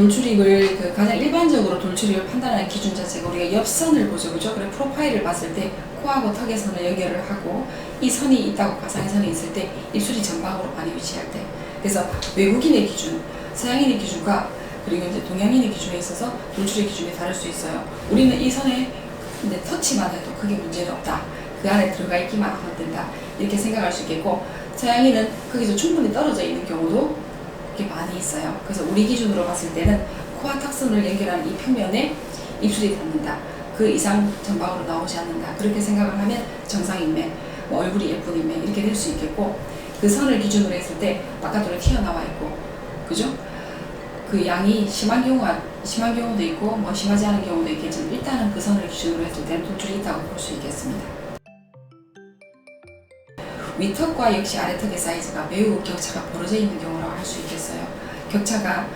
돌출입을 가장 일반적으로 돌출입을 판단하는 기준 자체가 우리가 옆선을 보죠, 그죠? 그래 프로파일을 봤을 때 코하고 턱의 선을 연결을 하고 이 선이 있다고 가상의 선이 있을 때 입술이 전방으로 많이 위치할 때, 그래서 외국인의 기준, 서양인의 기준과 그리고 이제 동양인의 기준에 있어서 돌출의 기준이 다를 수 있어요. 우리는 이 선에 근데 터치만 해도 크게 문제는 없다. 그 안에 들어가 있기만 하면 된다. 이렇게 생각할 수 있겠고, 서양인은 거기서 충분히 떨어져 있는 경우도 이렇게 많이 있어요. 그래서 우리 기준으로 봤을 때는 코와 턱선을 연결하는 이 평면에 입술이 닿는다. 그 이상 전방으로 나오지 않는다. 그렇게 생각을 하면 정상인매, 뭐 얼굴이 예쁜 인매 이렇게 될 수 있겠고, 그 선을 기준으로 했을 때 바깥으로 튀어나와 있고, 그죠? 그 양이 심한 경우도 있고 뭐 심하지 않은 경우도 있겠지만 일단은 그 선을 기준으로 했을 때는 돌출이 있다고 볼 수 있겠습니다. 위턱과 역시 아래턱의 사이즈가 매우 격차가 벌어져 있는 경우라고 할 수 있겠어요. 격차가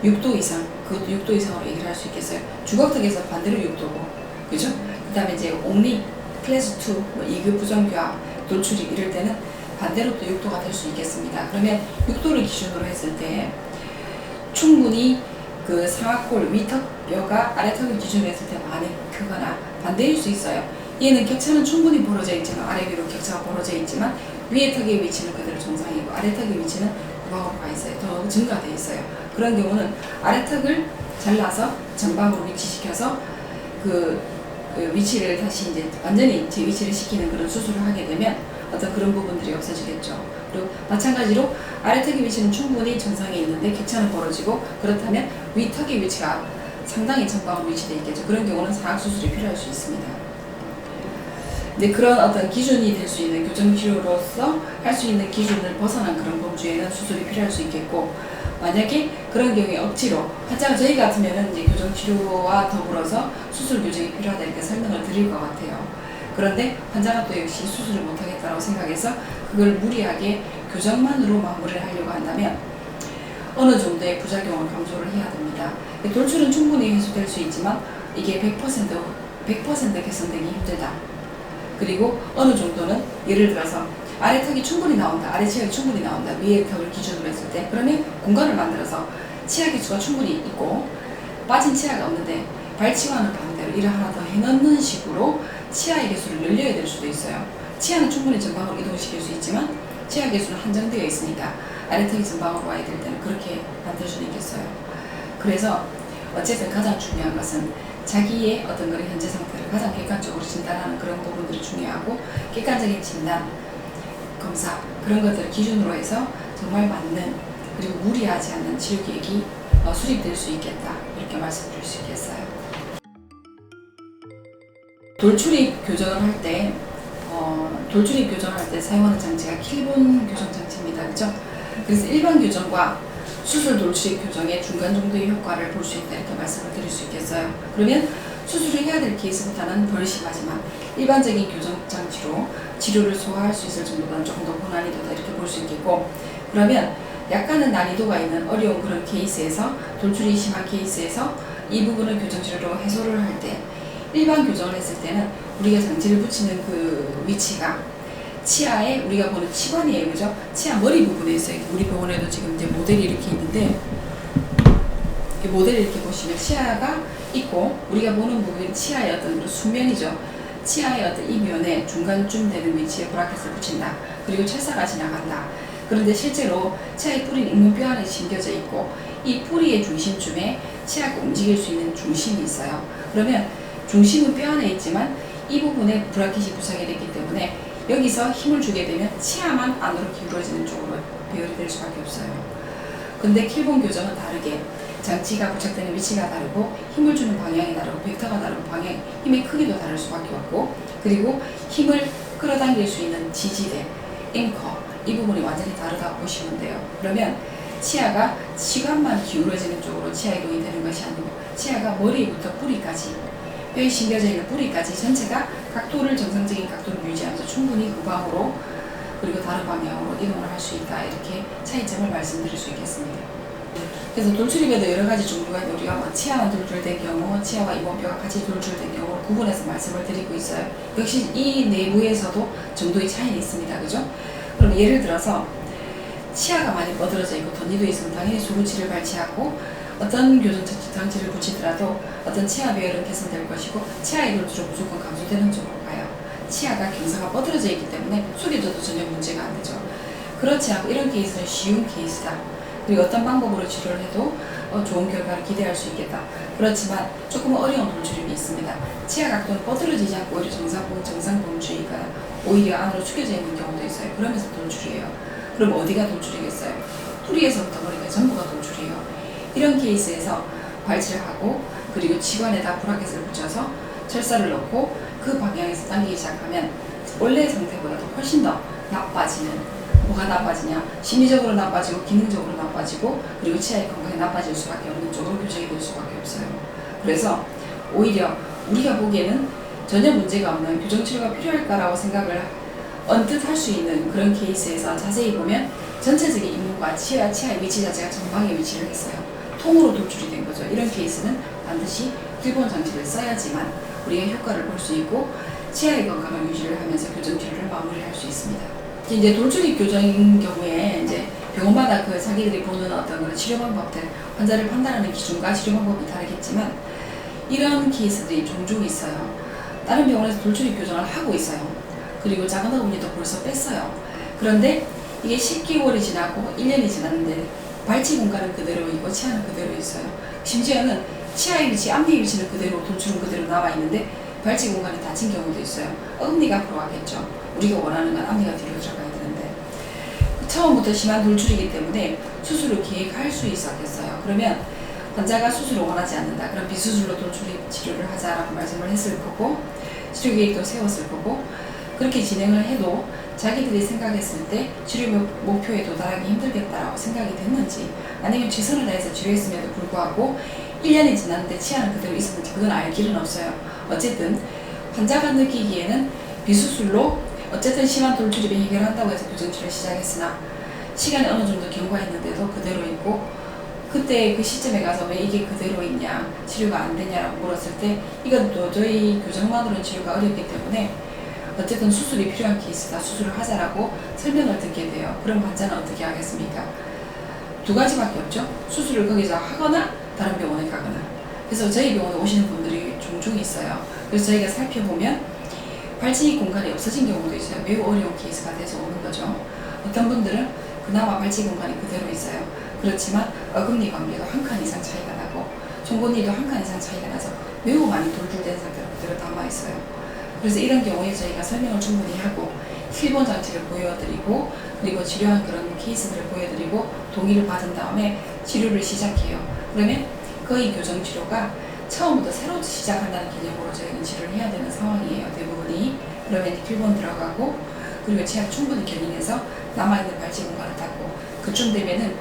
6도 이상, 그것도 6도 이상으로 얘기를 할 수 있겠어요. 주걱턱에서 반대로 6도고, 그죠? 그 다음에 이제 옥리, 클래스 2, 뭐 2급 부정교합, 돌출입 이럴 때는 반대로 또 6도가 될 수 있겠습니다. 그러면 6도를 기준으로 했을 때 충분히 그 상악골 위턱뼈가 아래턱을 기준으로 했을 때 많이 크거나 반대일 수 있어요. 얘는 격차는 충분히 벌어져 있지만, 아래 위로 격차가 벌어져 있지만 위에 턱의 위치는 그대로 정상이고 아래 턱의 위치는 후방으로 가 있어요. 더 증가되어 있어요. 그런 경우는 아래턱을 잘라서 전방으로 위치시켜서 그 위치를 다시 이제 완전히 제 위치를 시키는 그런 수술을 하게 되면 어떤 그런 부분들이 없어지겠죠. 그리고 마찬가지로 아래턱의 위치는 충분히 정상에 있는데 격차는 벌어지고, 그렇다면 위턱의 위치가 상당히 전방으로 위치되어 있겠죠. 그런 경우는 상악 수술이 필요할 수 있습니다. 근데 그런 어떤 기준이 될 수 있는 교정 치료로서 할 수 있는 기준을 벗어난 그런 범주에는 수술이 필요할 수 있겠고, 만약에 그런 경우에 억지로 환자가 저희 같으면은 이제 교정 치료와 더불어서 수술 교정이 필요하다 이렇게 설명을 드릴 것 같아요. 그런데 환자가 또 역시 수술을 못하겠다고 생각해서 그걸 무리하게 교정만으로 마무리를 하려고 한다면 어느 정도의 부작용을 강조를 해야 됩니다. 돌출은 충분히 해소될 수 있지만 이게 100% 개선되기 힘들다. 그리고 어느 정도는 예를 들어서 아래 턱이 충분히 나온다, 아래 치아가 충분히 나온다, 위에 턱을 기준으로 했을 때, 그러면 공간을 만들어서 치아 개수가 충분히 있고 빠진 치아가 없는데 발치와는 반대로 이를 하나 더 해넣는 식으로 치아의 개수를 늘려야 될 수도 있어요. 치아는 충분히 전방으로 이동시킬 수 있지만 치아 개수는 한정되어 있으니까 아래 턱이 전방으로 와야 될 때는 그렇게 만들 수는 있겠어요. 그래서 어쨌든 가장 중요한 것은 자기의 어떤 그런 현재 상태를 가장 객관적으로 진단하는 그런 부분들이 중요하고, 객관적인 진단, 검사 그런 것들을 기준으로 해서 정말 맞는 그리고 무리하지 않는 치료 계획이 수립될 수 있겠다, 이렇게 말씀드릴 수 있겠어요. 돌출입 교정을 할 때 돌출입 교정할 때 사용하는 장치가 킬본 교정 장치입니다. 그렇죠? 그래서 일반 교정과 수술 돌출입 교정의 중간 정도의 효과를 볼 수 있다, 이렇게 말씀을 드릴 수 있겠어요. 그러면 수술을 해야 될 케이스보다는 덜 심하지만 일반적인 교정 장치로 치료를 소화할 수 있을 정도보다는 조금 더 고난이도다, 이렇게 볼 수 있겠고, 그러면 약간은 난이도가 있는 어려운 그런 케이스에서, 돌출이 심한 케이스에서 이 부분을 교정 치료로 해소를 할 때, 일반 교정을 했을 때는 우리가 장치를 붙이는 그 위치가 치아에 우리가 보는 치관이에요, 그죠? 치아 머리 부분에 있어요. 우리 병원에도 지금 이제 모델이 이렇게 있는데, 이 모델을 이렇게 보시면 치아가 있고, 우리가 보는 부분이 치아의 어떤 수면이죠. 치아의 어떤 이면에 중간쯤 되는 위치에 브라켓을 붙인다. 그리고 철사가 지나간다. 그런데 실제로 치아의 뿌리는 잇몸뼈 안에 심겨져 있고, 이 뿌리의 중심쯤에 치아가 움직일 수 있는 중심이 있어요. 그러면 중심은 뼈 안에 있지만 이 부분에 브라켓이 부착이 됐기 때문에 여기서 힘을 주게 되면 치아만 안으로 기울어지는 쪽으로 배열이 될 수밖에 없어요. 근데 킬본 교정은 다르게 장치가 부착되는 위치가 다르고, 힘을 주는 방향이 다르고, 벡터가 다르고, 힘의 크기도 다를 수밖에 없고, 그리고 힘을 끌어당길 수 있는 지지대, 앵커, 이 부분이 완전히 다르다고 보시면 돼요. 그러면 치아가 시간만 기울어지는 쪽으로 치아 이동이 되는 것이 아니고, 치아가 머리부터 뿌리까지, 뼈에 심겨져 있는 뿌리까지 전체가 각도를, 정상적인 각도를 유지하면서 충분히 후방으로 그리고 다른 방향으로 이동을 할 수 있다, 이렇게 차이점을 말씀드릴 수 있겠습니다. 그래서 돌출입에도 여러 가지 종류가 있는데, 우리가 치아만 돌출된 경우, 치아와 잇몸뼈가 같이 돌출된 경우를 구분해서 말씀을 드리고 있어요. 역시 이 내부에서도 정도의 차이는 있습니다. 그죠? 그럼 예를 들어서 치아가 많이 뻗어져 있고 덧니도 있으면 당연히 수루치를 발치하고, 어떤 교정 장치를 붙이더라도 어떤 치아 배열은 개선될 것이고 치아의 돌출은 무조건 감소되는 쪽으로 가요. 치아가 경사가 뻗어져 있기 때문에 숙여져도 전혀 문제가 안 되죠. 그렇지 않고 이런 케이스는 쉬운 케이스다. 그리고 어떤 방법으로 치료를 해도 좋은 결과를 기대할 수 있겠다. 그렇지만 조금 어려운 돌출임이 있습니다. 치아 각도는 뻗어지지 않고 오히려 정상 돌출이거나 오히려 안으로 숙여져 있는 경우도 있어요. 그러면서 돌출이에요. 그럼 어디가 돌출이겠어요? 뿌리에서부터 머리가 전부가 돌출이에요. 이런 케이스에서 발치를 하고 그리고 치관에다 브라켓을 붙여서 철사를 넣고 그 방향에서 당기기 시작하면 원래 상태보다도 훨씬 더 나빠지는, 뭐가 나빠지냐, 심리적으로 나빠지고 기능적으로 나빠지고 그리고 치아의 건강이 나빠질 수밖에 없는 쪽으로 교정이 될 수밖에 없어요. 그래서 오히려 우리가 보기에는 전혀 문제가 없는 교정치료가 필요할까라고 생각을 언뜻 할 수 있는 그런 케이스에서 자세히 보면 전체적인 잇몸과 치아의 위치 자체가 전방에 위치를 했어요. 통으로 돌출이 된 거죠. 이런 케이스는 반드시 필본 장치를 써야지만 우리가 효과를 볼 수 있고 치아의 건강을 유지를 하면서 교정 치료를 마무리할 수 있습니다. 이제 돌출입 교정인 경우에 이제 병원마다 그 자기들이 보는 어떤 그런 치료 방법들, 환자를 판단하는 기준과 치료 방법이 다르겠지만 이런 케이스들이 종종 있어요. 다른 병원에서 돌출입 교정을 하고 있어요. 그리고 작은 어금니도 벌써 뺐어요. 그런데 이게 10개월이 지나고 1년이 지났는데 발치 공간은 그대로이고 치아는 그대로 있어요. 심지어는 치아의 위치, 앞니 위치는 그대로, 돌출은 그대로 나와 있는데 발치 공간이 닫힌 경우도 있어요. 어금니가 앞으로 가겠죠. 우리가 원하는 건 앞니가 뒤로 들어가야 되는데 처음부터 심한 돌출이기 때문에 수술을 계획할 수 있었겠어요. 그러면 환자가 수술을 원하지 않는다. 그럼 비수술로 돌출입 치료를 하자라고 말씀을 했을 거고 치료 계획도 세웠을 거고 그렇게 진행을 해도 자기들이 생각했을 때 치료 목표에 도달하기 힘들겠다라고 생각이 됐는지 아니면 최선을 다해서 치료했음에도 불구하고 1년이 지났는데 치아는 그대로 있었는지 그건 알 길은 없어요. 어쨌든 환자가 느끼기에는 비수술로 어쨌든 심한 돌출입을 해결한다고 해서 교정치료를 시작했으나 시간이 어느 정도 경과했는데도 그대로 있고 그때 그 시점에 가서 왜 이게 그대로 있냐 치료가 안 되냐라고 물었을 때 이건 도저히 교정만으로는 치료가 어렵기 때문에 어쨌든 수술이 필요한 케이스다. 수술을 하자라고 설명을 듣게 돼요. 그럼 환자는 어떻게 하겠습니까? 두 가지밖에 없죠. 수술을 거기서 하거나 다른 병원에 가거나. 그래서 저희 병원에 오시는 분들이 종종 있어요. 그래서 저희가 살펴보면 발치 공간이 없어진 경우도 있어요. 매우 어려운 케이스가 돼서 오는 거죠. 어떤 분들은 그나마 발치 공간이 그대로 있어요. 그렇지만 어금니 관계도 한 칸 이상 차이가 나고 송곳니도 한 칸 이상 차이가 나서 매우 많이 돌출된 상태로 그대로 남아있어요. 그래서 이런 경우에 저희가 설명을 충분히 하고 필본 장치를 보여드리고 그리고 치료한 그런 케이스들을 보여드리고 동의를 받은 다음에 치료를 시작해요. 그러면 거의 교정 치료가 처음부터 새로 시작한다는 개념으로 저희는 치료를 해야 되는 상황이에요. 대부분이. 그러면 필본 들어가고 그리고 치아 충분히 견인해서 남아있는 발치 공간을 닫고 그쯤 되면은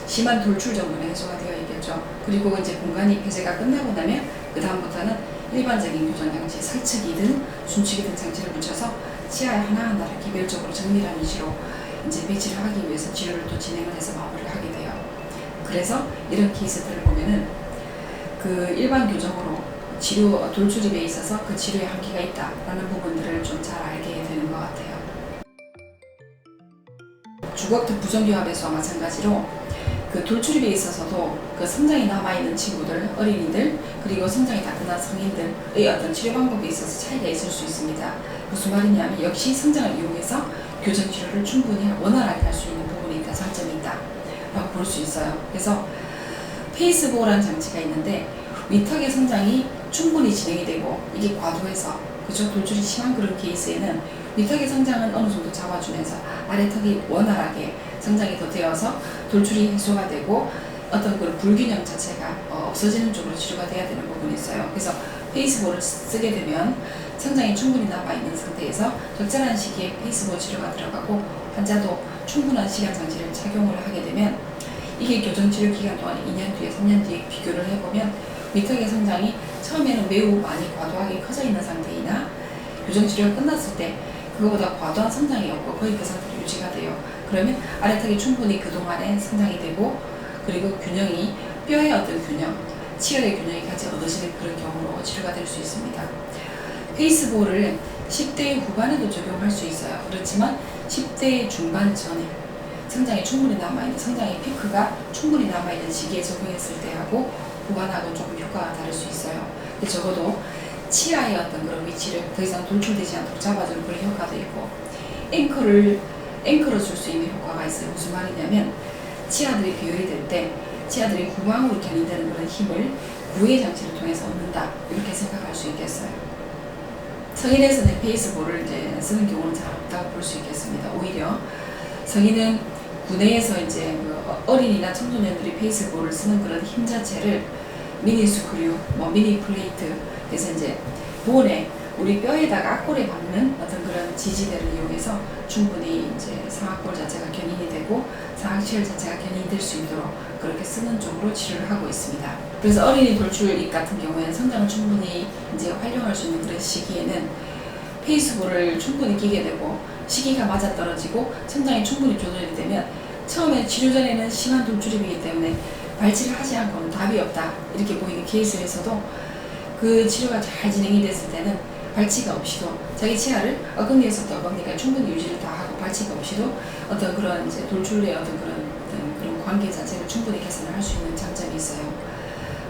심한 돌출 정도는 해소가 되어 있겠죠. 그리고 이제 공간이 폐쇄가 끝나고 나면 그 다음부터는 일반적인 교정 장치, 설치기든 순치기든 장치를 붙여서 치아의 하나하나를 개별적으로 정밀한 위치로 이제 배치를 하기 위해서 치료를 또 진행을 해서 마무리를 하게 돼요. 그래서 이런 케이스들을 보면은 그 일반 교정으로 치료 돌출입에 있어서 그 치료에 한계가 있다라는 부분들을 좀 잘 알게 되는 것 같아요. 주걱턱 부정교합에서와 마찬가지로 그 돌출입에 있어서도 그 성장이 남아있는 친구들, 어린이들, 그리고 성장이 다 끝난 성인들의 어떤 치료 방법에 있어서 차이가 있을 수 있습니다. 무슨 말이냐면 역시 성장을 이용해서 교정 치료를 충분히 원활하게 할 수 있는 부분이 있다, 장점이 있다 라고 볼 수 있어요. 그래서 페이스보호라는 장치가 있는데 위턱의 성장이 충분히 진행이 되고 이게 과도해서 그죠? 돌출이 심한 그런 케이스에는 위턱의 성장은 어느 정도 잡아주면서 아래턱이 원활하게 성장이 더 되어서 돌출이 해소가 되고 어떤 그런 불균형 자체가 없어지는 쪽으로 치료가 돼야 되는 부분이 있어요. 그래서 페이스보호를 쓰게 되면 성장이 충분히 남아있는 상태에서 적절한 시기에 페이스보호 치료가 들어가고 환자도 충분한 시간 장치를 착용을 하게 되면 이게 교정치료 기간 동안 2년 뒤에 3년 뒤에 비교를 해보면 위턱의 성장이 처음에는 매우 많이 과도하게 커져 있는 상태이나 교정치료가 끝났을 때 그거보다 과도한 성장이 없고 거의 그 상태로 유지가 돼요. 그러면 아래턱이 충분히 그동안에 성장이 되고 그리고 균형이 뼈의 어떤 균형, 치열의 균형이 같이 얻어지는 그런 경우로 치료가 될 수 있습니다. 페이스보호를 10대 후반에도 적용할 수 있어요. 그렇지만 10대 중반 전에 성장이 충분히 남아있는, 성장의 피크가 충분히 남아있는 시기에 적용했을 때하고 후반하고 조금 효과가 다를 수 있어요. 적어도 치아의 어떤 그런 위치를 더 이상 돌출되지 않도록 잡아주는 그런 효과도 있고, 앵커로 줄 수 있는 효과가 있어요. 무슨 말이냐면, 치아들이 비열이 될 때 치아들이 후방으로 견인되는 그런 힘을 구의 장치를 통해서 얻는다, 이렇게 생각할 수 있겠어요. 성인에서는 페이스볼을 이제 쓰는 경우는 잘 없다고 볼 수 있겠습니다. 오히려 성인은 구내에서 이제 어린이나 청소년들이 페이스볼을 쓰는 그런 힘 자체를 미니 스크류, 미니 플레이트, 그래서 이제 본에 우리 뼈에다가 악골에 박는 어떤 그런 지지대를 이용해서 충분히 이제 상악골 자체가 견인이 되고 상악치열 자체가 견인이 될 수 있도록 그렇게 쓰는 쪽으로 치료를 하고 있습니다. 그래서 어린이 돌출입 같은 경우에는 성장을 충분히 이제 활용할 수 있는 그런 시기에는 페이스볼을 충분히 끼게 되고 시기가 맞아떨어지고 성장이 충분히 조절이 되면 처음에 치료 전에는 심한 돌출입이기 때문에 발치를 하지 않고는 답이 없다, 이렇게 보이는 케이스에서도 그 치료가 잘 진행이 됐을 때는 발치가 없이도 자기 치아를 어금니에서부터 어금니까지 충분히 유지를 다 하고 발치가 없이도 어떤 그런 이제 돌출의 어떤 그런 관계 자체를 충분히 개선을 할 수 있는 장점이 있어요.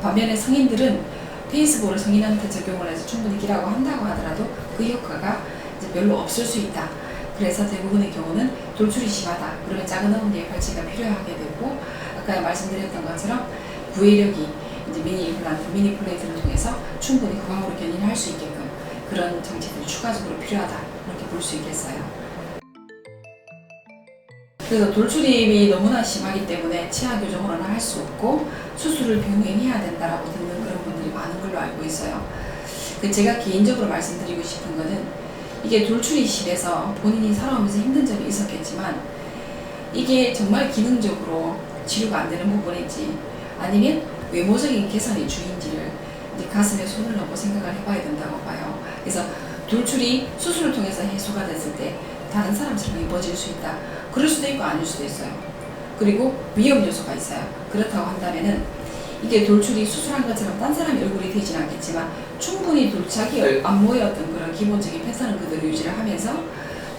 반면에 성인들은 페이스볼을 성인한테 적용을 해서 충분히 끼라고 한다고 하더라도 그 효과가 이제 별로 없을 수 있다. 그래서 대부분의 경우는 돌출이 심하다, 그러면 작은 어금니에 발치가 필요하게 되고, 아까 말씀드렸던 것처럼 구획력이 이제 미니 임플란트, 미니 플레이트를 통해서 충분히 후방으로 견인을 할 수 있게끔 그런 장치들이 추가적으로 필요하다, 이렇게 볼 수 있겠어요. 그래서 돌출입이 너무나 심하기 때문에 치아 교정으로는 할 수 없고 수술을 병행해야 된다라고 듣는 그런 분들이 많은 걸로 알고 있어요. 제가 개인적으로 말씀드리고 싶은 거는, 이게 돌출이 심해서 본인이 살아오면서 힘든 점이 있었겠지만 이게 정말 기능적으로 치료가 안 되는 부분인지 아니면 외모적인 개선이 주인지를 이제 가슴에 손을 넣고 생각을 해봐야 된다고 봐요. 그래서 돌출이 수술을 통해서 해소가 됐을 때 다른 사람처럼 예뻐질 수 있다, 그럴 수도 있고 아닐 수도 있어요. 그리고 위험 요소가 있어요. 그렇다고 한다면은 이게 돌출이 수술한 것처럼 딴 사람의 얼굴이 되지는 않겠지만 충분히 자기 안모의 어떤 그런 기본적인 패턴은 그대로 유지를 하면서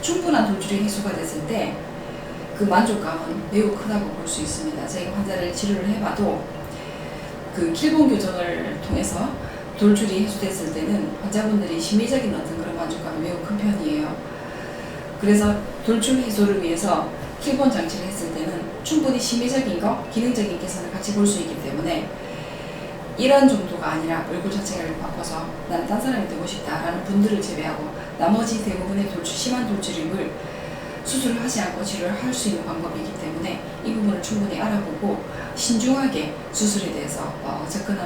충분한 돌출이 해소가 됐을 때 그 만족감은 매우 크다고 볼 수 있습니다. 저희가 환자를 치료를 해봐도 그 킬본 교정을 통해서 돌출이 해소됐을 때는 환자분들이 심리적인 어떤 그런 만족감이 매우 큰 편이에요. 그래서 돌출 해소를 위해서 킬본 장치를 했을 때는 충분히 심리적인 거, 기능적인 개선을 같이 볼 수 있기 때문에 이런 정도가 아니라 얼굴 자체를 바꿔서 나는 딴 사람이 되고 싶다라는 분들을 제외하고 나머지 대부분의 심한 돌출입을 수술을 하지 않고 치료를 할 수 있는 방법이기 때문에 이 부분을 충분히 알아보고 신중하게 수술에 대해서 접근하는